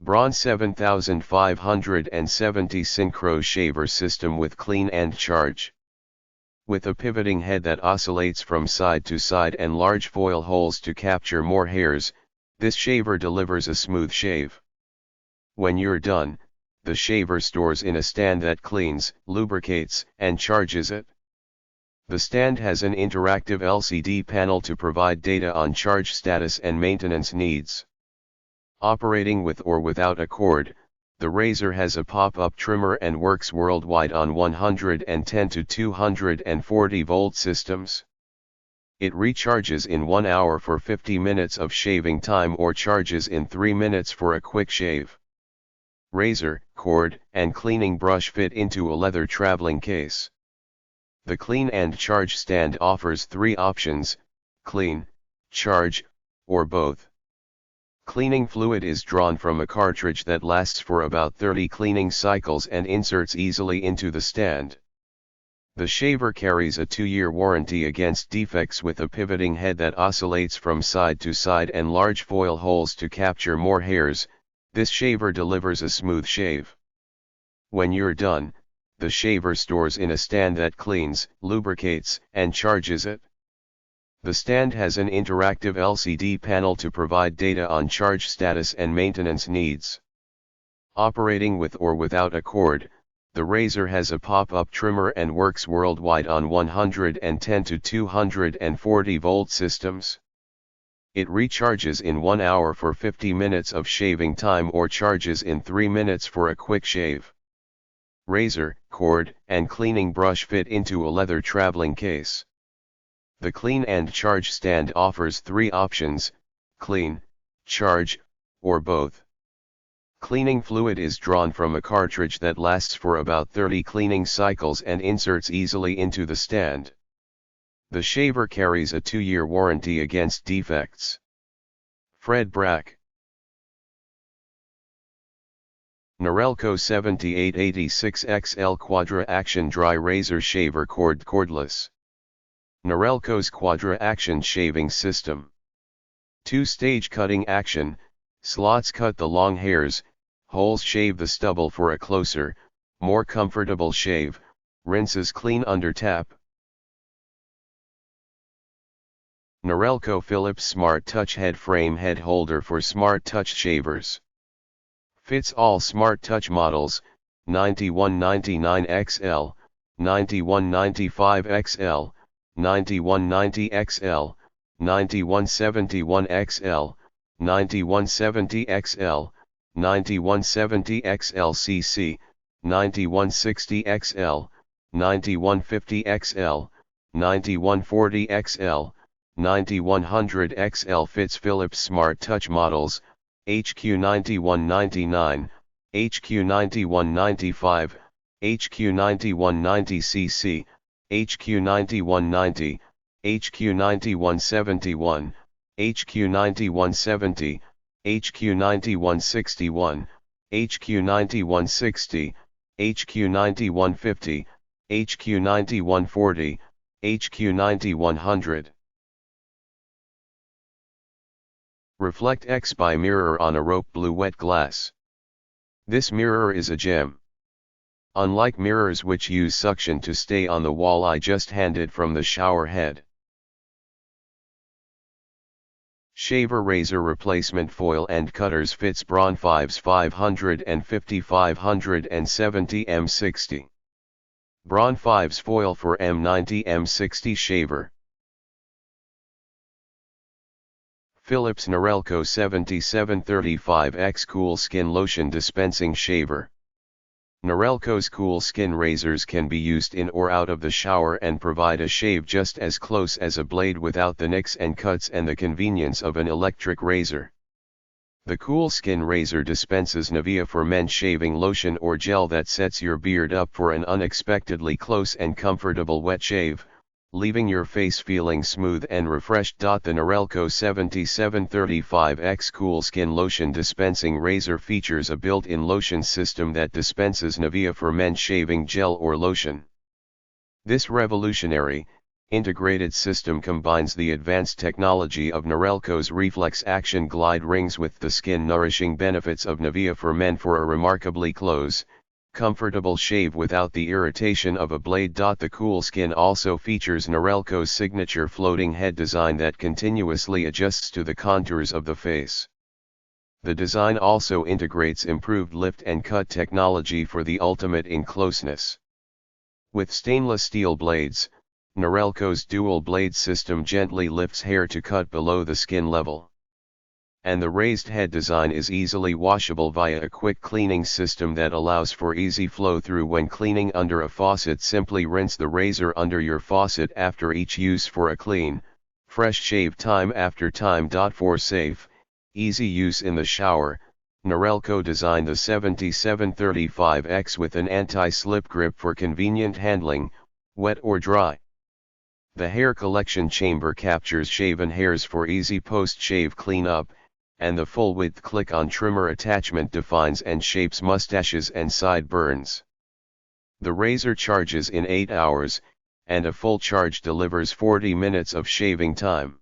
Braun 7570 Syncro Shaver System with clean and charge. With a pivoting head that oscillates from side to side and large foil holes to capture more hairs, this shaver delivers a smooth shave. When you're done, the shaver stores in a stand that cleans, lubricates, and charges it. The stand has an interactive LCD panel to provide data on charge status and maintenance needs. Operating with or without a cord, the razor has a pop-up trimmer and works worldwide on 110 to 240 volt systems. It recharges in 1 hour for 50 minutes of shaving time or charges in 3 minutes for a quick shave. Razor, cord, and cleaning brush fit into a leather traveling case. The clean and charge stand offers 3 options: clean, charge, or both. Cleaning fluid is drawn from a cartridge that lasts for about 30 cleaning cycles and inserts easily into the stand. The shaver carries a 2-year warranty against defects with a pivoting head that oscillates from side to side and large foil holes to capture more hairs. This shaver delivers a smooth shave. When you're done, the shaver stores in a stand that cleans, lubricates, and charges it. The stand has an interactive LCD panel to provide data on charge status and maintenance needs. Operating with or without a cord, the razor has a pop-up trimmer and works worldwide on 110 to 240 volt systems. It recharges in 1 hour for 50 minutes of shaving time or charges in 3 minutes for a quick shave. Razor, cord, and cleaning brush fit into a leather traveling case. The clean and charge stand offers 3 options: clean, charge, or both. Cleaning fluid is drawn from a cartridge that lasts for about 30 cleaning cycles and inserts easily into the stand. The shaver carries a 2-year warranty against defects. Fred Brack. Norelco 7886XL Quadra Action Dry Razor Shaver Cordless. Norelco's Quadra Action Shaving System. 2-stage cutting action: slots cut the long hairs, holes shave the stubble for a closer, more comfortable shave, rinses clean under tap. Norelco Philips Smart Touch Head Frame Head Holder for Smart Touch Shavers. Fits all Smart Touch models: 9199XL, 9195XL, 9190XL, 9171XL, 9170XL, 9170XL-CC, 9160XL, 9150XL, 9140XL, 9100XL. Fits Philips Smart Touch models: HQ9199, HQ9195, HQ9190CC, HQ9190, HQ9171, HQ9170, HQ9161, HQ9160, HQ9150, HQ9140, HQ9100. Reflect X by mirror on a rope blue wet glass. This mirror is a gem. Unlike mirrors which use suction to stay on the wall, I just handed from the shower head. Shaver razor replacement foil and cutters. Fits Braun 5's 550/570 M60. Braun 5's foil for M90 M60 shaver. Philips Norelco 7735X Cool Skin Lotion Dispensing Shaver. Norelco's cool skin razors can be used in or out of the shower and provide a shave just as close as a blade without the nicks and cuts and the convenience of an electric razor. The cool skin razor dispenses Nivea for Men shaving lotion or gel that sets your beard up for an unexpectedly close and comfortable wet shave, leaving your face feeling smooth and refreshed. The Norelco 7735X Cool Skin Lotion Dispensing Razor features a built-in lotion system that dispenses Nivea for Men shaving gel or lotion. This revolutionary, integrated system combines the advanced technology of Norelco's reflex action glide rings with the skin nourishing benefits of Nivea for men for a remarkably close, comfortable shave without the irritation of a blade. The cool skin also features Norelco's signature floating head design that continuously adjusts to the contours of the face. The design also integrates improved lift and cut technology for the ultimate in closeness. With stainless steel blades, Norelco's dual blade system gently lifts hair to cut below the skin level. And the raised head design is easily washable via a quick cleaning system that allows for easy flow through when cleaning under a faucet. Simply rinse the razor under your faucet after each use for a clean, fresh shave time after time. For safe, easy use in the shower, Norelco designed the 7735X with an anti-slip grip for convenient handling, wet or dry. The hair collection chamber captures shaven hairs for easy post-shave cleanup, and the full-width click-on trimmer attachment defines and shapes mustaches and sideburns. The razor charges in 8 hours, and a full charge delivers 40 minutes of shaving time.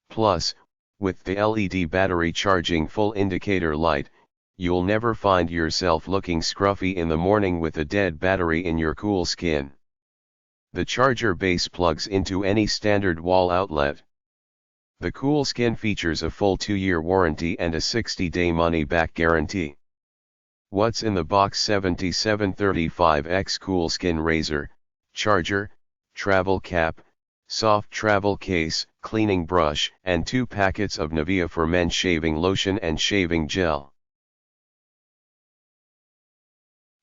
Plus, with the LED battery charging full indicator light, you'll never find yourself looking scruffy in the morning with a dead battery in your cool skin. The charger base plugs into any standard wall outlet. The cool skin features a full 2-year warranty and a 60-day money-back guarantee. What's in the box? 7735X Cool Skin Razor, Charger, Travel Cap, Soft Travel Case, Cleaning Brush, and 2 packets of Nivea for Men Shaving Lotion and Shaving Gel.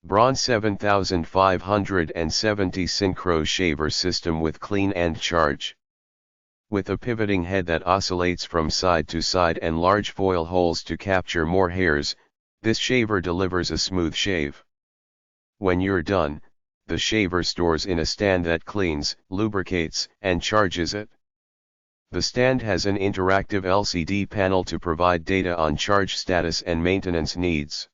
Braun 7570 Syncro Shaver System with Clean and Charge. With a pivoting head that oscillates from side to side and large foil holes to capture more hairs, this shaver delivers a smooth shave. When you're done, the shaver stores in a stand that cleans, lubricates, and charges it. The stand has an interactive LCD panel to provide data on charge status and maintenance needs.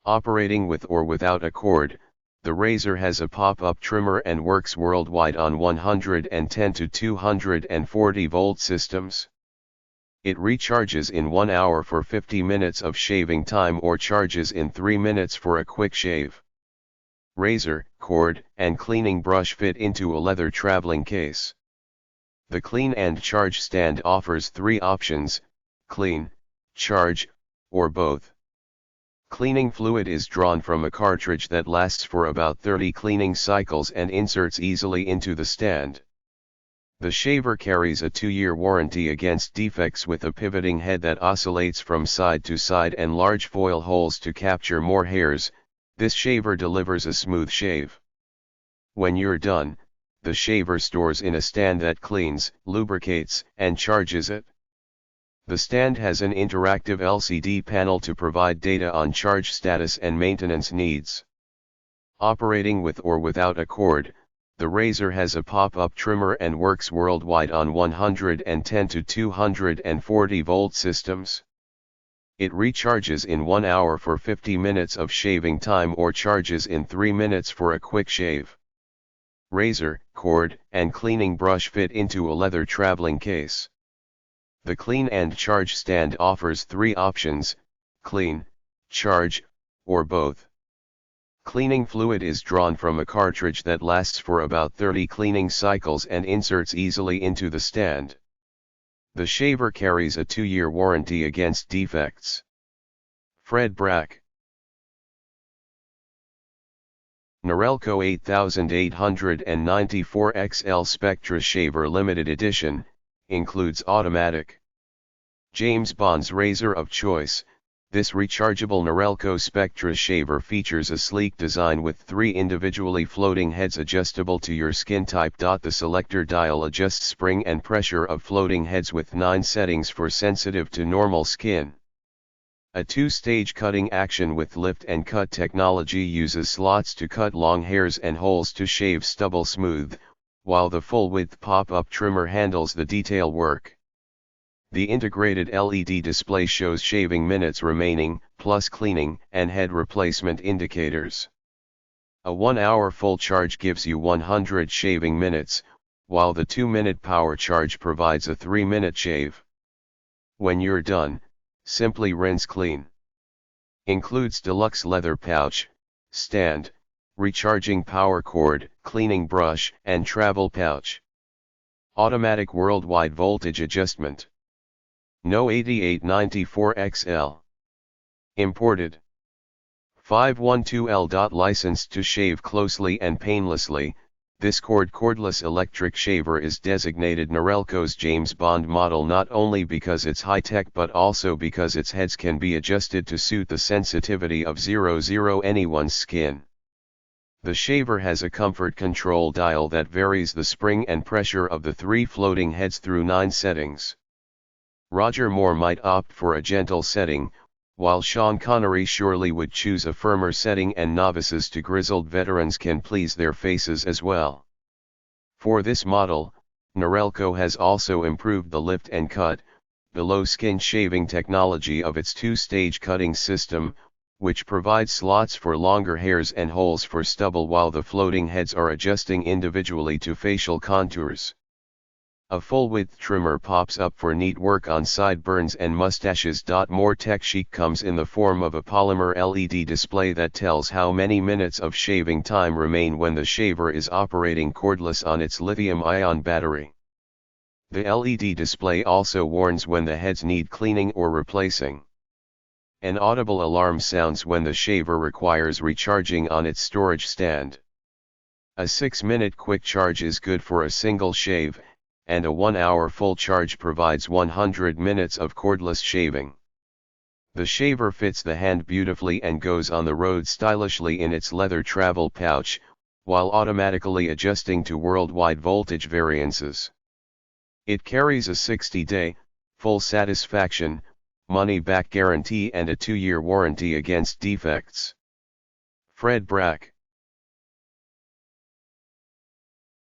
Operating with or without a cord, the razor has a pop-up trimmer and works worldwide on 110 to 240 volt systems. It recharges in 1 hour for 50 minutes of shaving time or charges in 3 minutes for a quick shave. Razor, cord, and cleaning brush fit into a leather traveling case. The Clean and Charge stand offers 3 options: clean, charge, or both. Cleaning fluid is drawn from a cartridge that lasts for about 30 cleaning cycles and inserts easily into the stand. The shaver carries a 2-year warranty against defects with a pivoting head that oscillates from side to side and large foil holes to capture more hairs. This shaver delivers a smooth shave. When you're done, the shaver stores in a stand that cleans, lubricates, and charges it. The stand has an interactive LCD panel to provide data on charge status and maintenance needs. Operating with or without a cord, the razor has a pop-up trimmer and works worldwide on 110 to 240 volt systems. It recharges in 1 hour for 50 minutes of shaving time or charges in 3 minutes for a quick shave. Razor, cord, and cleaning brush fit into a leather traveling case. The Clean and Charge stand offers 3 options: clean, charge, or both. Cleaning fluid is drawn from a cartridge that lasts for about 30 cleaning cycles and inserts easily into the stand. The shaver carries a 2-year warranty against defects. Fred Brack. Norelco 8894 XL Spectra Shaver Limited Edition, includes automatic. James Bond's razor of choice. This rechargeable Norelco Spectra shaver features a sleek design with 3 individually floating heads adjustable to your skin type. The selector dial adjusts spring and pressure of floating heads with 9 settings for sensitive to normal skin. A 2-stage cutting action with lift and cut technology uses slots to cut long hairs and holes to shave stubble smooth, while the full-width pop-up trimmer handles the detail work. The integrated LED display shows shaving minutes remaining, plus cleaning and head replacement indicators. A 1-hour full charge gives you 100 shaving minutes, while the 2-minute power charge provides a 3-minute shave. When you're done, simply rinse clean. Includes deluxe leather pouch, stand, recharging power cord, cleaning brush, and travel pouch. Automatic worldwide voltage adjustment. No 8894XL. Imported. 512L. Licensed to shave closely and painlessly. This cordless electric shaver is designated Norelco's James Bond model not only because it's high-tech but also because its heads can be adjusted to suit the sensitivity of anyone's skin. The shaver has a comfort control dial that varies the spring and pressure of the 3 floating heads through 9 settings. Roger Moore might opt for a gentle setting, while Sean Connery surely would choose a firmer setting, and novices to grizzled veterans can please their faces as well. For this model, Norelco has also improved the lift and cut, below skin shaving technology of its 2-stage cutting system, which provides slots for longer hairs and holes for stubble while the floating heads are adjusting individually to facial contours. A full-width trimmer pops up for neat work on sideburns and mustaches. More tech chic comes in the form of a polymer LED display that tells how many minutes of shaving time remain when the shaver is operating cordless on its lithium-ion battery. The LED display also warns when the heads need cleaning or replacing. An audible alarm sounds when the shaver requires recharging on its storage stand. A 6-minute quick charge is good for a single shave, and a 1-hour full charge provides 100 minutes of cordless shaving. The shaver fits the hand beautifully and goes on the road stylishly in its leather travel pouch, while automatically adjusting to worldwide voltage variances. It carries a 60-day, full satisfaction, money-back guarantee and a 2-year warranty against defects. Fred Brack.